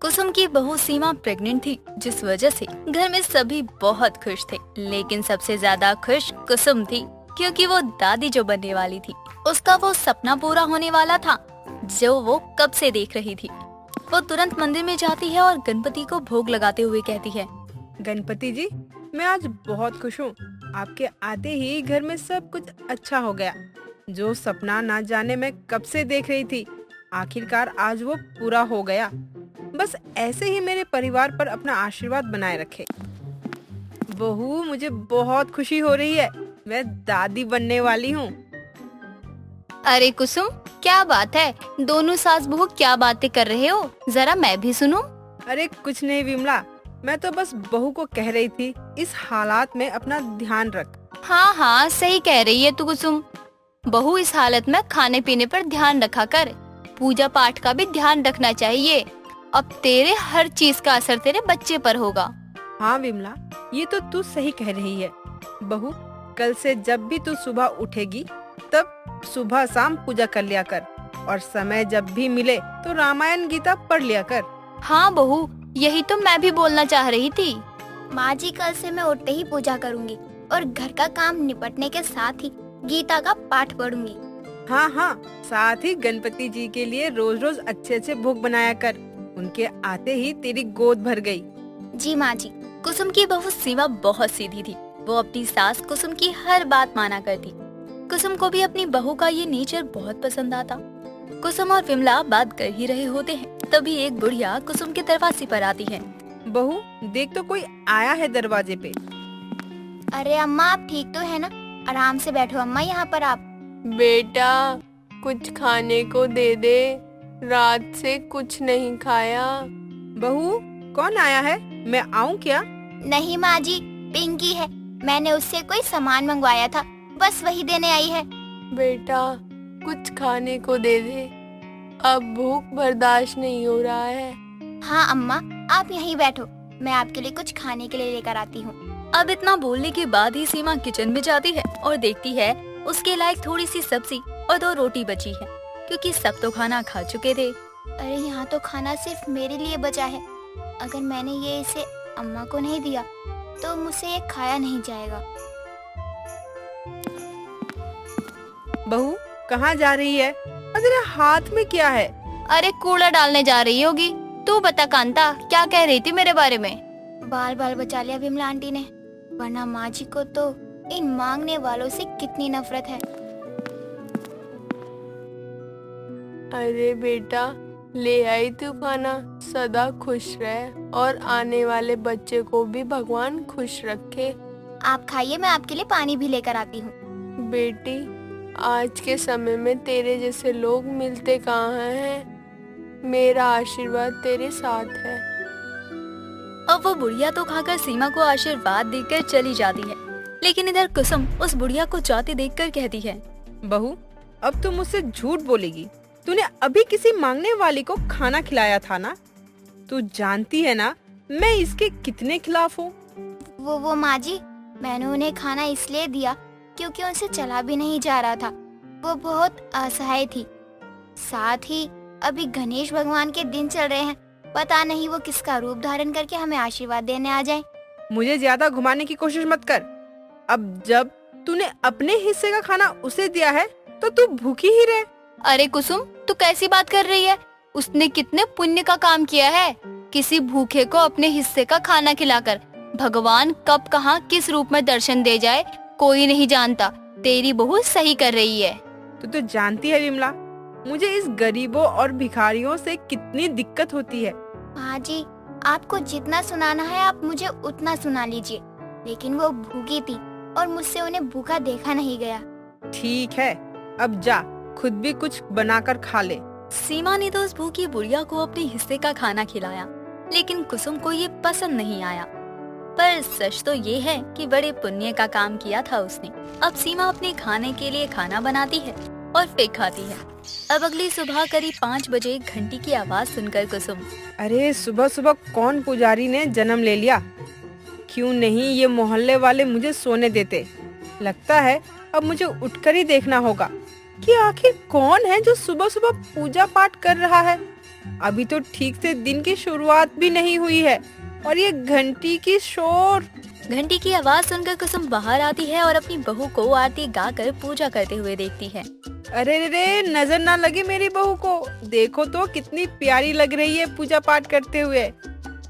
कुसुम की बहू सीमा प्रेग्नेंट थी, जिस वजह से घर में सभी बहुत खुश थे। लेकिन सबसे ज्यादा खुश कुसुम थी, क्योंकि वो दादी जो बनने वाली थी, उसका वो सपना पूरा होने वाला था जो वो कब से देख रही थी। वो तुरंत मंदिर में जाती है और गणपति को भोग लगाते हुए कहती है, गणपति जी, मैं आज बहुत खुश हूँ। आपके आते ही घर में सब कुछ अच्छा हो गया। जो सपना ना जाने मैं कब से देख रही थी, आखिरकार आज वो पूरा हो गया। बस ऐसे ही मेरे परिवार पर अपना आशीर्वाद बनाए रखे। बहू, मुझे बहुत खुशी हो रही है। मैं दादी बनने वाली हूँ। अरे कुसुम, क्या बात है? दोनों सास बहू क्या बातें कर रहे हो? जरा मैं भी सुनूं। अरे कुछ नहीं विमला, मैं तो बस बहू को कह रही थी, इस हालात में अपना ध्यान रख। हाँ हाँ, सही कह रही है तू कुसुम। बहू, इस हालत में खाने पीने पर ध्यान रखा कर। पूजा पाठ का भी ध्यान रखना चाहिए। अब तेरे हर चीज का असर तेरे बच्चे पर होगा। हाँ विमला, ये तो तू सही कह रही है। बहू, कल से जब भी तू सुबह उठेगी, तब सुबह शाम पूजा कर लिया कर, और समय जब भी मिले तो रामायण गीता पढ़ लिया कर। हाँ बहू, यही तो मैं भी बोलना चाह रही थी। माँ जी, कल से मैं उठते ही पूजा करूँगी और घर का काम निपटने के साथ ही गीता का पाठ पढ़ूंगी। हाँ हाँ, साथ ही गणपति जी के लिए रोज रोज अच्छे अच्छे भोग बनाया कर। उनके आते ही तेरी गोद भर गई। जी माँ जी। कुसुम की बहू सीमा बहुत सीधी थी। वो अपनी सास कुसुम की हर बात माना करती। कुसुम को भी अपनी बहू का ये नेचर बहुत पसंद आता। कुसुम और विमला बात कर ही रहे होते हैं, तभी एक बुढ़िया कुसुम के दरवाजे पर आती है। बहू, देख तो कोई आया है दरवाजे पे। अरे अम्मा, आप ठीक तो है ना? आराम से बैठो अम्मा यहाँ पर आप। बेटा, कुछ खाने को दे दे, रात से कुछ नहीं खाया। बहू, कौन आया है? मैं आऊँ क्या? नहीं माँ जी, पिंकी है। मैंने उससे कोई सामान मंगवाया था, बस वही देने आई है। बेटा, कुछ खाने को दे दे, अब भूख बर्दाश्त नहीं हो रहा है। हाँ अम्मा, आप यहीं बैठो, मैं आपके लिए कुछ खाने के लिए लेकर आती हूँ। अब इतना बोलने के बाद ही सीमा किचन में जाती है और देखती है उसके लायक थोड़ी सी सब्जी और 2 रोटी बची है, क्योंकि सब तो खाना खा चुके थे। अरे यहाँ तो खाना सिर्फ मेरे लिए बचा है। अगर मैंने ये इसे अम्मा को नहीं दिया तो मुझसे ये खाया नहीं जाएगा। बहू, कहाँ जा रही है? और तेरे हाथ में क्या है? अरे कूड़ा डालने जा रही होगी। तू बता कांता, क्या कह रही थी मेरे बारे में? बाल बाल बचा लिया विमला आंटी ने, वरना माँ जी को तो इन मांगने वालों से कितनी नफरत है। अरे बेटा, ले आई तू खाना, सदा खुश रह और आने वाले बच्चे को भी भगवान खुश रखे। आप खाइए, मैं आपके लिए पानी भी लेकर आती हूँ। बेटी, आज के समय में तेरे जैसे लोग मिलते कहाँ हैं। मेरा आशीर्वाद तेरे साथ है। अब वो बुढ़िया तो खाकर सीमा को आशीर्वाद देकर चली जाती है, लेकिन इधर कुसुम उस बुढ़िया को जाते देखकर कहती है, बहू, अब तू मुझसे झूठ बोलेगी। तूने अभी किसी मांगने वाली को खाना खिलाया था ना? तू जानती है ना मैं इसके कितने खिलाफ हूँ। वो माँ जी, मैंने उन्हें खाना इसलिए दिया क्योंकि उनसे चला भी नहीं जा रहा था। वो बहुत असहाय थी। साथ ही अभी गणेश भगवान के दिन चल रहे हैं, पता नहीं वो किसका रूप धारण करके हमें आशीर्वाद देने आ जाए। मुझे ज्यादा घुमाने की कोशिश मत कर। अब जब तूने अपने हिस्से का खाना उसे दिया है तो तू भूखी ही रहे। अरे कुसुम, तू कैसी बात कर रही है? उसने कितने पुण्य का काम किया है। किसी भूखे को अपने हिस्से का खाना खिलाकर भगवान कब कहाँ किस रूप में दर्शन दे जाए कोई नहीं जानता। तेरी बहू सही कर रही है। तू तो जानती है विमला, मुझे इस गरीबों और भिखारियों से कितनी दिक्कत होती है। माँ जी, आपको जितना सुनाना है आप मुझे उतना सुना लीजिए, लेकिन वो भूखी थी और मुझसे उन्हें भूखा देखा नहीं गया। ठीक है, अब जा, खुद भी कुछ बनाकर खा ले। सीमा ने तो उस भूखी बुढ़िया को अपने हिस्से का खाना खिलाया, लेकिन कुसुम को ये पसंद नहीं आया। पर सच तो ये है कि बड़े पुण्य का काम किया था उसने। अब सीमा अपने खाने के लिए खाना बनाती है और फिर खाती है। अब अगली सुबह करीब 5 बजे घंटी की आवाज सुनकर कुसुम, अरे सुबह सुबह कौन पुजारी ने जन्म ले लिया? क्यों नहीं ये मोहल्ले वाले मुझे सोने देते? लगता है अब मुझे उठकर ही देखना होगा कि आखिर कौन है जो सुबह सुबह पूजा पाठ कर रहा है। अभी तो ठीक से दिन की शुरुआत भी नहीं हुई है और ये घंटी की शोर। घंटी की आवाज सुनकर कुसुम बाहर आती है और अपनी बहू को आरती गाकर पूजा करते हुए देखती है। अरे रे रे, नजर ना लगे मेरी बहू को। देखो तो कितनी प्यारी लग रही है पूजा पाठ करते हुए,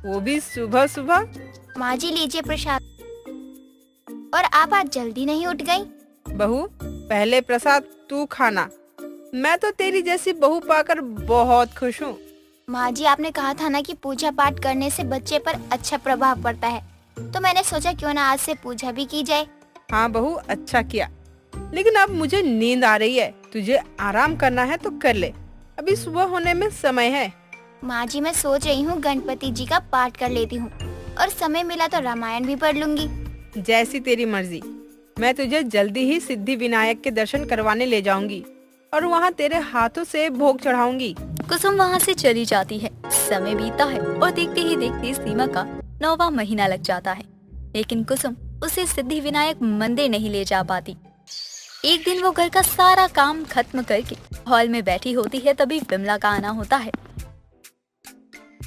वो भी सुबह सुबह। माँ जी लीजिए प्रसाद। और आप आज जल्दी नहीं उठ गई? बहू, पहले प्रसाद तू खाना। मैं तो तेरी जैसी बहू पाकर बहुत खुश हूँ। माँ जी, आपने कहा था ना कि पूजा पाठ करने से बच्चे पर अच्छा प्रभाव पड़ता है, तो मैंने सोचा क्यों ना आज से पूजा भी की जाए। हाँ बहू, अच्छा किया। लेकिन अब मुझे नींद आ रही है, तुझे आराम करना है तो कर ले, अभी सुबह होने में समय है। माँ जी, मैं सोच रही हूँ गणपति जी का पाठ कर लेती हूँ और समय मिला तो रामायण भी पढ़ लूंगी। जैसी तेरी मर्जी। मैं तुझे जल्दी ही सिद्धि विनायक के दर्शन करवाने ले जाऊंगी और वहाँ तेरे हाथों से भोग चढ़ाऊंगी। कुसुम वहाँ से चली जाती है। समय बीतता है और देखते ही देखते सीमा का 9वां महीना लग जाता है, लेकिन कुसुम उसे सिद्धि विनायक मंदिर नहीं ले जा पाती। एक दिन वो घर का सारा काम खत्म करके हॉल में बैठी होती है, तभी विमला का आना होता है।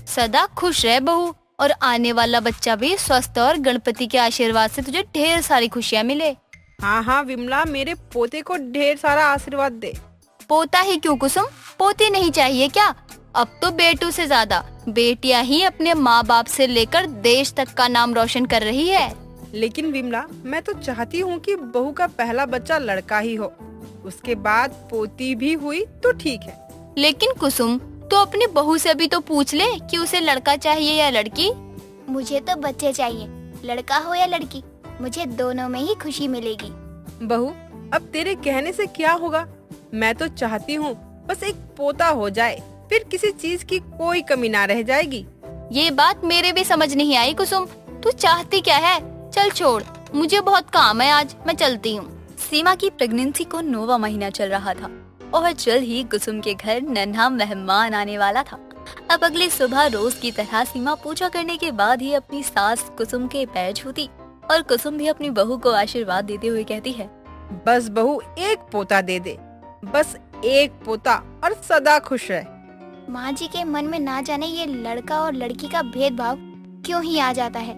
सदा खुश रह बहू, और आने वाला बच्चा भी स्वस्थ और गणपति के आशीर्वाद से तुझे ढेर सारी खुशियाँ मिले। हाँ हाँ विमला, मेरे पोते को ढेर सारा आशीर्वाद दे। पोता ही क्यों कुसुम, पोती नहीं चाहिए क्या? अब तो बेटू से ज्यादा बेटियां ही अपने माँ बाप से लेकर देश तक का नाम रोशन कर रही है। लेकिन विमला, मैं तो चाहती हूँ कि बहू का पहला बच्चा लड़का ही हो, उसके बाद पोती भी हुई तो ठीक है। लेकिन कुसुम, तो अपनी बहू से भी तो पूछ ले कि उसे लड़का चाहिए या लड़की। मुझे तो बच्चे चाहिए, लड़का हो या लड़की, मुझे दोनों में ही खुशी मिलेगी। बहू, अब तेरे कहने से क्या होगा? मैं तो चाहती हूँ बस एक पोता हो जाए, फिर किसी चीज की कोई कमी ना रह जाएगी। ये बात मेरे भी समझ नहीं आई कुसुम, तू चाहती क्या है? चल छोड़, मुझे बहुत काम है आज, मैं चलती हूँ। सीमा की प्रेगनेंसी को 9वां महीना चल रहा था और जल्द ही कुसुम के घर नन्हा मेहमान आने वाला था। अब अगली सुबह रोज की तरह सीमा पूजा करने के बाद ही अपनी सास कुसुम के पैर छूती और कुसुम भी अपनी बहू को आशीर्वाद देते हुए कहती है, बस बहू, एक पोता दे दे, बस एक पोता, और सदा खुश रहे। माँ जी के मन में ना जाने ये लड़का और लड़की का भेदभाव क्यों ही आ जाता है।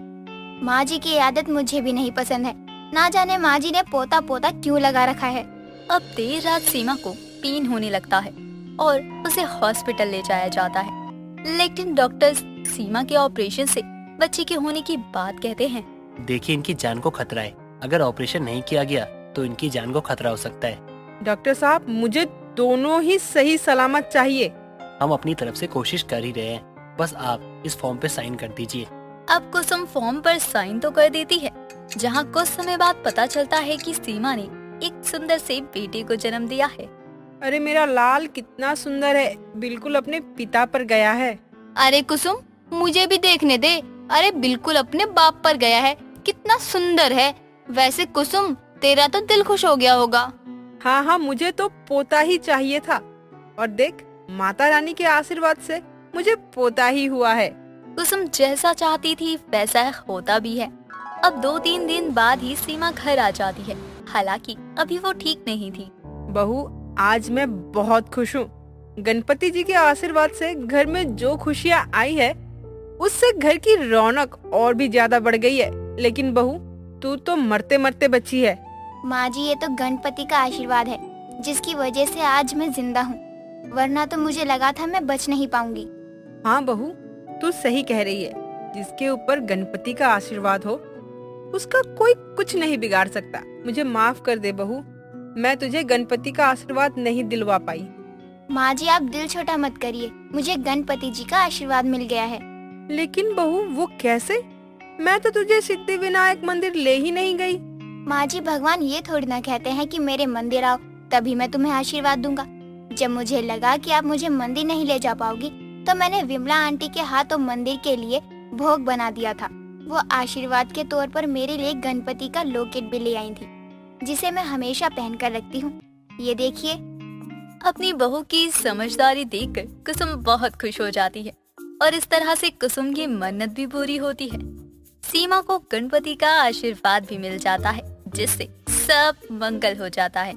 माँ जी की आदत मुझे भी नहीं पसंद है, ना जाने माँ जी ने पोता पोता क्यों लगा रखा है। अब देर रात सीमा को पेन होने लगता है और उसे हॉस्पिटल ले जाया जाता है, लेकिन डॉक्टर सीमा के ऑपरेशन से बच्चे के होने की बात कहते हैं। देखिए, इनकी जान को खतरा है, अगर ऑपरेशन नहीं किया गया तो इनकी जान को खतरा हो सकता है। डॉक्टर साहब, मुझे दोनों ही सही सलामत चाहिए। हम अपनी तरफ से कोशिश कर ही रहे हैं, बस आप इस फॉर्म पे साइन कर दीजिए। अब कुसुम फॉर्म पर साइन तो कर देती है, जहाँ कुछ समय बाद पता चलता है कि सीमा ने एक सुंदर से बेटे को जन्म दिया है। अरे मेरा लाल कितना सुंदर है, बिल्कुल अपने पिता पर गया है। अरे कुसुम, मुझे भी देखने दे। अरे बिल्कुल अपने बाप पर गया है, कितना सुंदर है। वैसे कुसुम, तेरा तो दिल खुश हो गया होगा। हाँ हाँ, मुझे तो पोता ही चाहिए था, और देख, माता रानी के आशीर्वाद से मुझे पोता ही हुआ है। कुसुम जैसा चाहती थी वैसा होता भी है। अब 2-3 दिन बाद ही सीमा घर आ जाती है, हालांकि अभी वो ठीक नहीं थी। बहू, आज मैं बहुत खुश हूँ। गणपति जी के आशीर्वाद से घर में जो खुशियाँ आई है, उससे घर की रौनक और भी ज्यादा बढ़ गई है। लेकिन बहू, तू तो मरते मरते बची है। माँ जी, ये तो गणपति का आशीर्वाद है, जिसकी वजह से आज मैं जिंदा हूँ, वरना तो मुझे लगा था मैं बच नहीं पाऊंगी। हाँ बहू, तू सही कह रही है। जिसके ऊपर गणपति का आशीर्वाद हो, उसका कोई कुछ नहीं बिगाड़ सकता। मुझे माफ कर दे बहू, मैं तुझे गणपति का आशीर्वाद नहीं दिलवा पाई। माँ जी, आप दिल छोटा मत करिए, मुझे गणपति जी का आशीर्वाद मिल गया है। लेकिन बहू, वो कैसे? मैं तो तुझे सिद्धि विनायक मंदिर ले ही नहीं गई। माँ जी, भगवान ये थोड़ी ना कहते हैं कि मेरे मंदिर आओ तभी मैं तुम्हें आशीर्वाद दूंगा। जब मुझे लगा कि आप मुझे मंदिर नहीं ले जा पाओगी, तो मैंने विमला आंटी के हाथों मंदिर के लिए भोग बना दिया था। वो आशीर्वाद के तौर पर मेरे लिए गणपति का लॉकेट भी ले आई थी, जिसे मैं हमेशा पहन कर रखती हूँ। ये देखिए। अपनी बहू की समझदारी देखकर कुसुम बहुत खुश हो जाती है और इस तरह से कुसुम की मन्नत भी पूरी होती है। सीमा को गणपति का आशीर्वाद भी मिल जाता है, जिससे सब मंगल हो जाता है।